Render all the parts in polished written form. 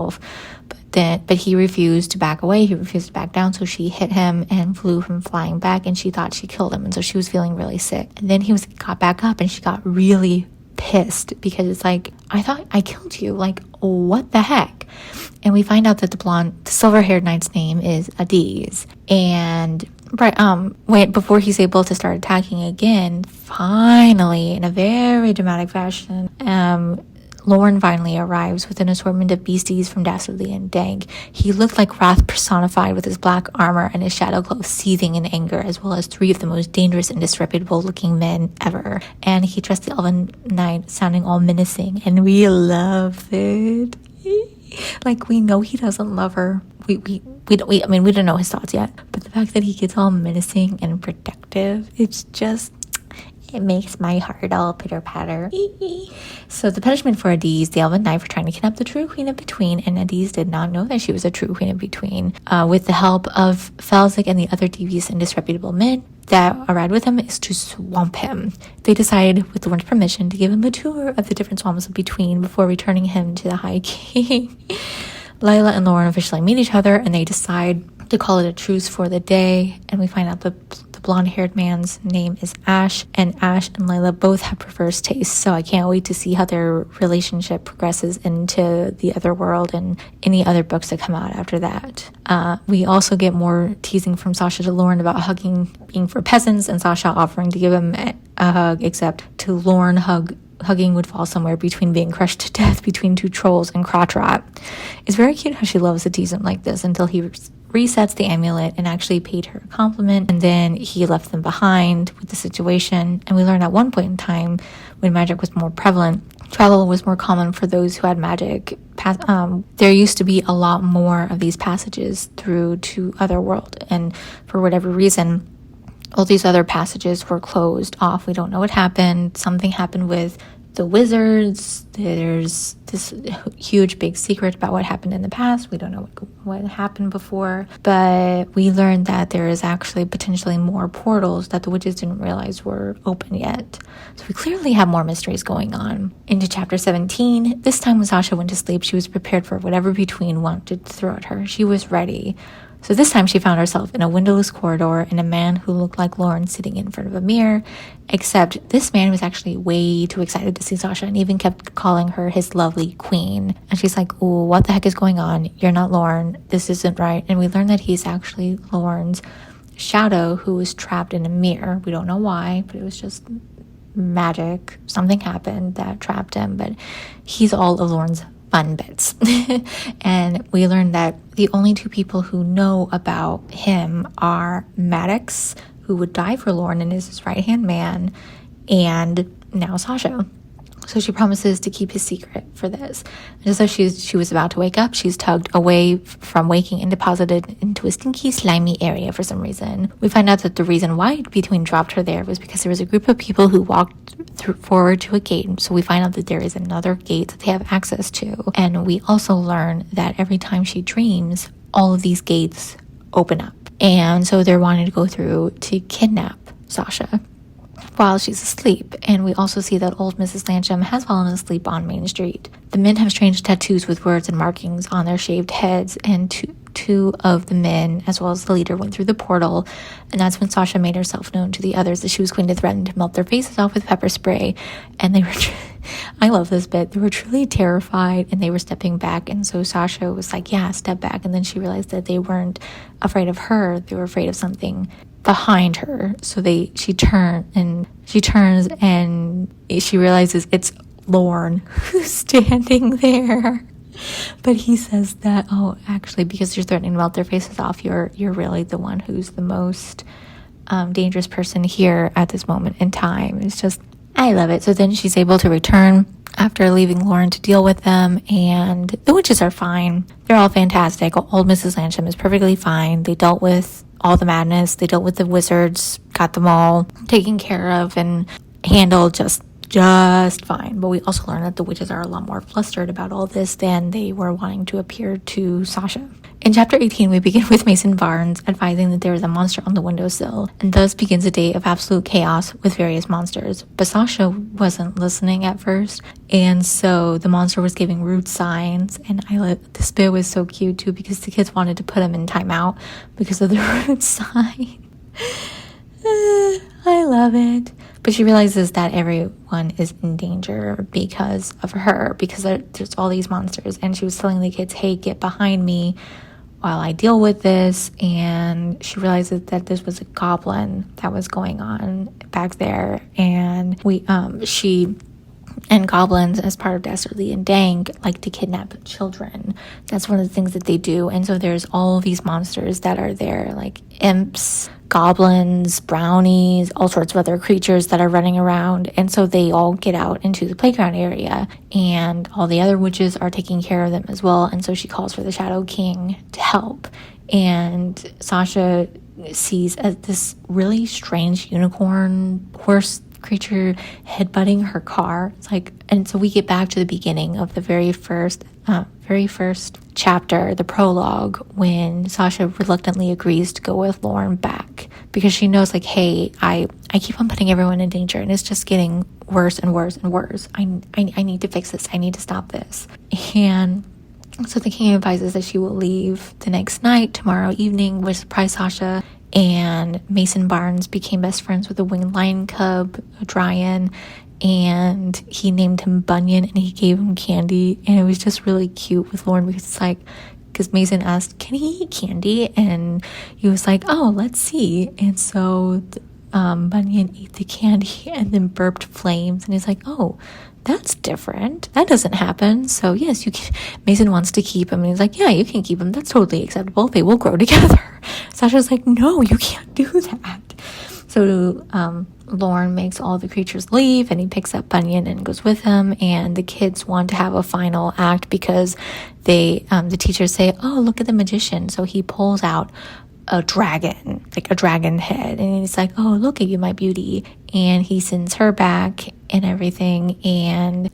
himself. But he refused to back away. He refused to back down. So she hit him and flew him flying back, and she thought she killed him. And so she was feeling really sick. And then he got back up, and she got really pissed because it's like, I thought I killed you. Like, what the heck? And we find out that the silver-haired knight's name is Adiz. And before he's able to start attacking again, finally, in a very dramatic fashion, Lauren finally arrives with an assortment of beasties from Dastardly and Dank. He looked like wrath personified with his black armor and his shadow cloak seething in anger, as well as 3 of the most dangerous and disreputable looking men ever. And he dressed the elven knight sounding all menacing, and we love it. Like, we know he doesn't love her. We don't know his thoughts yet, but the fact that he gets all menacing and protective, it makes my heart all pitter-patter. So the punishment for Adiz, the elven knight, for trying to kidnap the true queen of Between, and Adiz did not know that she was a true queen of Between, with the help of Felzik and the other devious and disreputable men that arrived with him, is to swamp him. They decided, with Lauren's permission, to give him a tour of the different swamps of Between before returning him to the High King. Layla and Lauren officially meet each other, and they decide to call it a truce for the day. And we find out the blonde-haired man's name is Ash, and Ash and Layla both have perverse tastes, so I can't wait to see how their relationship progresses into the other world and any other books that come out after that. We also get more teasing from Sasha to Lauren about hugging being for peasants, and Sasha offering to give him a hug, except to Lauren, hugging would fall somewhere between being crushed to death between 2 trolls and crotch rot. It's very cute how she loves to tease him like this until he resets the amulet and actually paid her a compliment, and then he left them behind with the situation. And we learned at one point in time, when magic was more prevalent, travel was more common for those who had magic. There used to be a lot more of these passages through to Otherworld, and for whatever reason, all these other passages were closed off. We don't know what happened. Something happened with the wizards. There's this huge big secret about what happened in the past. We don't know what happened before, but we learned that there is actually potentially more portals that the witches didn't realize were open yet. So we clearly have more mysteries going on. Into chapter 17, this time when Sasha went to sleep, she was prepared for whatever Between wanted to throw at her. She was ready. So this time she found herself in a windowless corridor and a man who looked like Lauren sitting in front of a mirror, except this man was actually way too excited to see Sasha and even kept calling her his lovely queen. And she's like, "Oh, what the heck is going on? You're not Lauren. This isn't right." And we learned that he's actually Lauren's shadow who was trapped in a mirror. We don't know why, but it was just magic. Something happened that trapped him, but he's all of Lauren's fun bits. And we learned that the only 2 people who know about him are Maddox, who would die for Lauren and is his right-hand man, and now Sasha. So she promises to keep his secret for this. And just as she was about to wake up, she's tugged away from waking and deposited into a stinky, slimy area for some reason. We find out that the reason why Between dropped her there was because there was a group of people who walked forward to a gate. So we find out that there is another gate that they have access to. And we also learn that every time she dreams, all of these gates open up. And so they're wanting to go through to kidnap Sasha while she's asleep. And we also see that old Mrs. Lancham has fallen asleep on Main Street. The men have strange tattoos with words and markings on their shaved heads, and two of the men, as well as the leader, went through the portal. And that's when Sasha made herself known to the others that she was going to threaten to melt their faces off with pepper spray. And they were I love this bit. They were truly terrified, and they were stepping back. And so Sasha was like, yeah, step back. And then she realized that they weren't afraid of her. They were afraid of something behind her. So she turns and she realizes it's Lauren who's standing there. But he says that, oh, actually, because you're threatening to melt their faces off, you're really the one who's the most dangerous person here at this moment in time. It's just, I love it. So then she's able to return after leaving Lauren to deal with them, and the witches are fine. They're all fantastic. Old Mrs. Lancham is perfectly fine. They dealt with all the madness. They dealt with the wizards, got them all taken care of and handled just fine. But we also learned that the witches are a lot more flustered about all this than they were wanting to appear to Sasha. In chapter 18, we begin with Mason Barnes advising that there is a monster on the windowsill, and thus begins a day of absolute chaos with various monsters. But Sasha wasn't listening at first, and so the monster was giving rude signs, and this bit was so cute too, because the kids wanted to put him in timeout because of the rude sign. I love it. But she realizes that everyone is in danger because of her, because there's all these monsters, and she was telling the kids, hey, get behind me while I deal with this. And she realizes that this was a goblin that was going on back there, and she and goblins, as part of Dastardly and Dank, like to kidnap children. That's one of the things that they do. And so there's all of these monsters that are there, like imps, goblins, brownies, all sorts of other creatures that are running around. And so they all get out into the playground area, and all the other witches are taking care of them as well. And so she calls for the Shadow King to help. And Sasha sees this really strange unicorn horse creature headbutting her car. It's like, and so we get back to the beginning of the very first chapter, the prologue, when Sasha reluctantly agrees to go with Lauren back, because she knows, like, hey, I keep on putting everyone in danger, and it's just getting worse and worse and worse. I need to fix this. I need to stop this. And so the king advises that she will leave the next night, tomorrow evening, which surprise Sasha. And Mason Barnes became best friends with a winged lion cub, Dryan, and he named him Bunyan, and he gave him candy. And it was just really cute with Lauren, because it's like, because Mason asked, can he eat candy? And he was like, oh, let's see. And so Bunyan ate the candy and then burped flames, and he's like, oh, that's different. That doesn't happen. So yes, Mason wants to keep him, and he's like, yeah, you can keep him. That's totally acceptable. They will grow together. Sasha's like, no, you can't do that. So Lauren makes all the creatures leave, and he picks up Bunyan and goes with him. And the kids want to have a final act, because the teachers say, oh, look at the magician. So he pulls out a dragon, like a dragon head, and he's like, oh, look at you, my beauty. And he sends her back and everything. And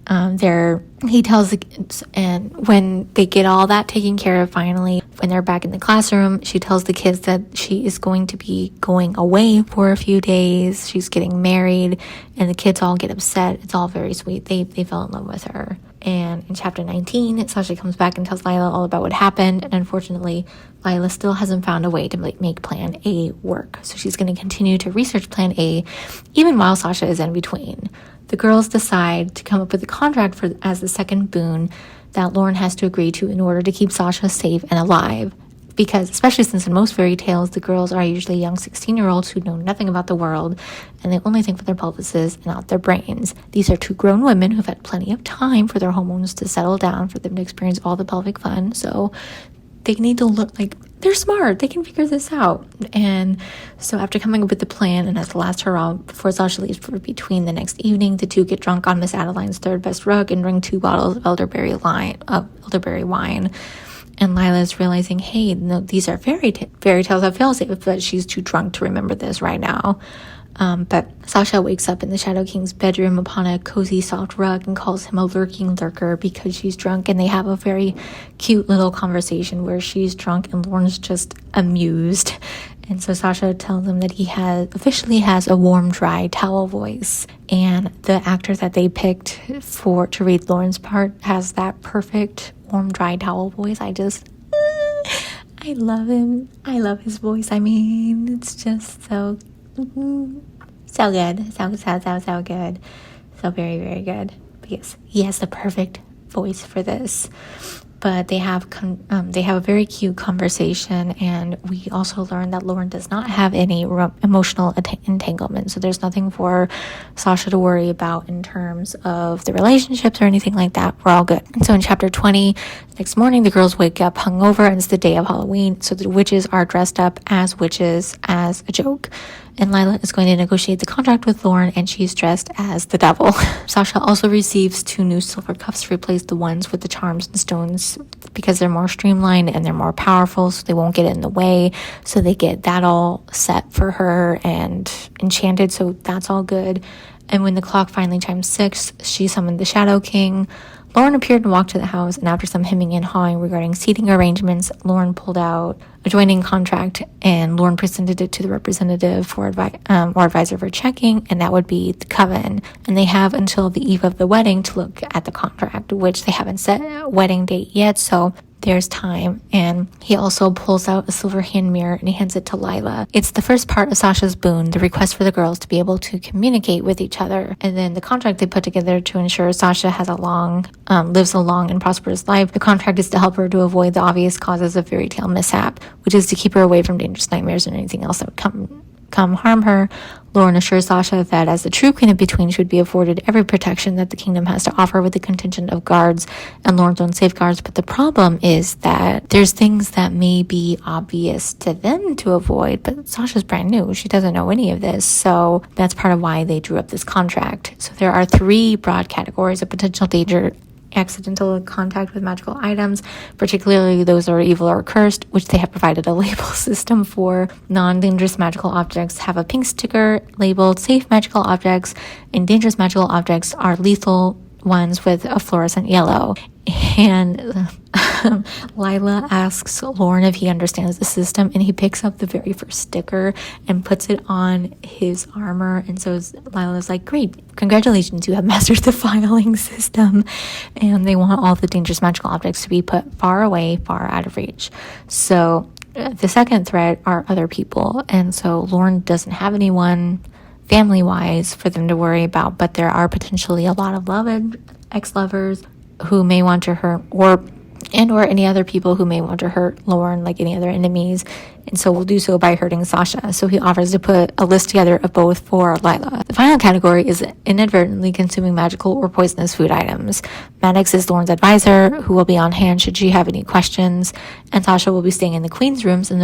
he tells the kids, and when they get all that taken care of, finally, when they're back in the classroom, she tells the kids that she is going to be going away for a few days. She's getting married, and the kids all get upset. It's all very sweet. They fell in love with her. And in chapter 19, Sasha comes back and tells Lila all about what happened. And unfortunately, Lila still hasn't found a way to make Plan A work. So she's going to continue to research Plan A, even while Sasha is in between. The girls decide to come up with a contract as the second boon that Lauren has to agree to in order to keep Sasha safe and alive. Because, especially since in most fairy tales, the girls are usually young 16-year-olds who know nothing about the world, and they only think with their pelvises and not their brains. These are two grown women who've had plenty of time for their hormones to settle down, for them to experience all the pelvic fun, so they need to look like they're smart. They can figure this out. And so after coming up with the plan, and as the last hurrah before Sasha leaves for between the next evening, the two get drunk on Miss Adeline's third best rug and drink 2 bottles of elderberry wine. And Lila's realizing, hey, no, these are fairy tales of failsafe, but she's too drunk to remember this right now. But Sasha wakes up in the Shadow King's bedroom upon a cozy, soft rug and calls him a lurking lurker because she's drunk. And they have a very cute little conversation where she's drunk and Lauren's just amused. And so Sasha tells him that he officially has a warm, dry towel voice. And the actor that they picked to read Lauren's part has that perfect warm, dry towel voice. I love him. I love his voice. I mean, it's just so good. So good. So very, very good. But yes, he has the perfect voice for this. But they have a very cute conversation, and we also learn that Lauren does not have any emotional entanglement, so there's nothing for Sasha to worry about in terms of the relationships or anything like that. We're all good. And so in chapter 20, next morning, the girls wake up hungover, and it's the day of Halloween, so the witches are dressed up as witches as a joke. And Lila is going to negotiate the contract with Lauren, and she's dressed as the devil. Sasha also receives 2 new silver cups to replace the ones with the charms and stones, because they're more streamlined and they're more powerful, so they won't get in the way. So they get that all set for her and enchanted, so that's all good. And when the clock finally chimes 6, she summoned the Shadow King. Lauren appeared and walked to the house, and after some hemming and hawing regarding seating arrangements, Lauren pulled out a joining contract, and Lauren presented it to the representative for or advisor for checking, and that would be the coven. And they have until the eve of the wedding to look at the contract, which they haven't set a wedding date yet, so there's time. And he also pulls out a silver hand mirror and he hands it to Lila. It's the first part of Sasha's boon, the request for the girls to be able to communicate with each other. And then the contract they put together to ensure Sasha has lives a long and prosperous life. The contract is to help her to avoid the obvious causes of fairy tale mishap, which is to keep her away from dangerous nightmares and anything else that would come harm her. Lauren assures Sasha that as the true queen of between, she would be afforded every protection that the kingdom has to offer with the contingent of guards and Lauren's own safeguards. But the problem is that there's things that may be obvious to them to avoid, but Sasha's brand new. She doesn't know any of this. So that's part of why they drew up this contract. So there are 3 broad categories of potential danger: accidental contact with magical items, particularly those that are evil or cursed, which they have provided a label system for. Non-dangerous magical objects have a pink sticker labeled safe magical objects, and dangerous magical objects are lethal ones with a fluorescent yellow. And Lila asks Lauren if he understands the system, and he picks up the very first sticker and puts it on his armor. And so Lila's like, great, congratulations, you have mastered the filing system. And they want all the dangerous magical objects to be put far away, far out of reach. So the second threat are other people, and so Lauren doesn't have anyone family-wise for them to worry about, but there are potentially a lot of ex-lovers who may want to hurt, or any other people who may want to hurt Lauren, like any other enemies, and so will do so by hurting Sasha. So he offers to put a list together of both for Lila. The final category is inadvertently consuming magical or poisonous food items. Maddox is Lauren's advisor, who will be on hand should she have any questions, and Sasha will be staying in the queen's rooms, and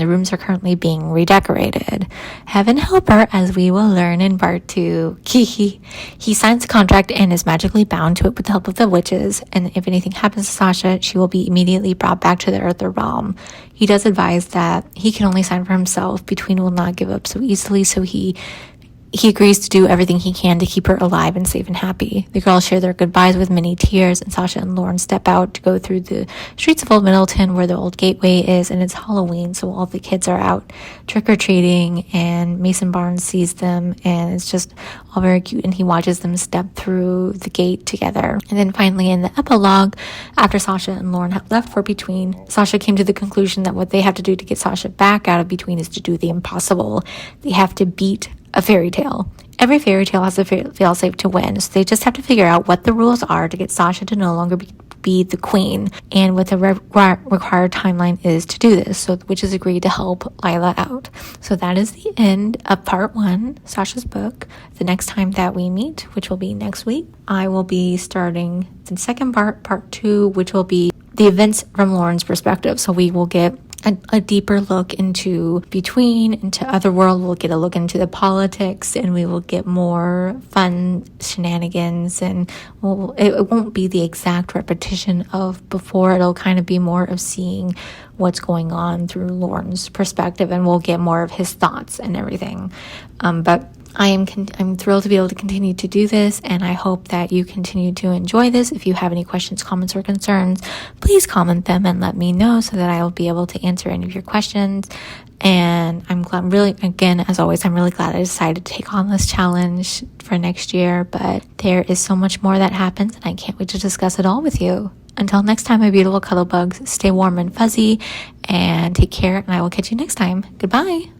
the rooms are currently being redecorated. Heaven help her, as we will learn in part 2. He signs the contract and is magically bound to it with the help of the witches, and if anything happens to Sasha, she will be immediately brought back to the earther realm. He does advise that he can only sign for himself. Between will not give up so easily, so he agrees to do everything he can to keep her alive and safe and happy. The girls share their goodbyes with many tears, and Sasha and Lauren step out to go through the streets of Old Middleton where the old gateway is, and it's Halloween, so all the kids are out trick-or-treating, and Mason Barnes sees them, and it's just all very cute, and he watches them step through the gate together. And then finally in the epilogue, after Sasha and Lauren have left for Between, Sasha came to the conclusion that what they have to do to get Sasha back out of Between is to do the impossible. They have to beat a fairy tale. Every fairy tale has a fail-safe to win, so they just have to figure out what the rules are to get Sasha to no longer be the queen, and what the required timeline is to do this. So the witches agreed to help Lila out. So that is the end of part 1, Sasha's book. The next time that we meet, which will be next week, I will be starting the second part 2, which will be the events from Lauren's perspective. So we will get a deeper look into Between, into Otherworld. We'll get a look into the politics, and we will get more fun shenanigans, and it won't be the exact repetition of before. It'll kind of be more of seeing what's going on through Lauren's perspective, and we'll get more of his thoughts and everything. But I'm thrilled to be able to continue to do this, and I hope that you continue to enjoy this. If you have any questions, comments, or concerns, please comment them and let me know so that I will be able to answer any of your questions. And I'm really glad I decided to take on this challenge for next year, but there is so much more that happens, and I can't wait to discuss it all with you. Until next time, my beautiful cuddlebugs, stay warm and fuzzy, and take care, and I will catch you next time. Goodbye.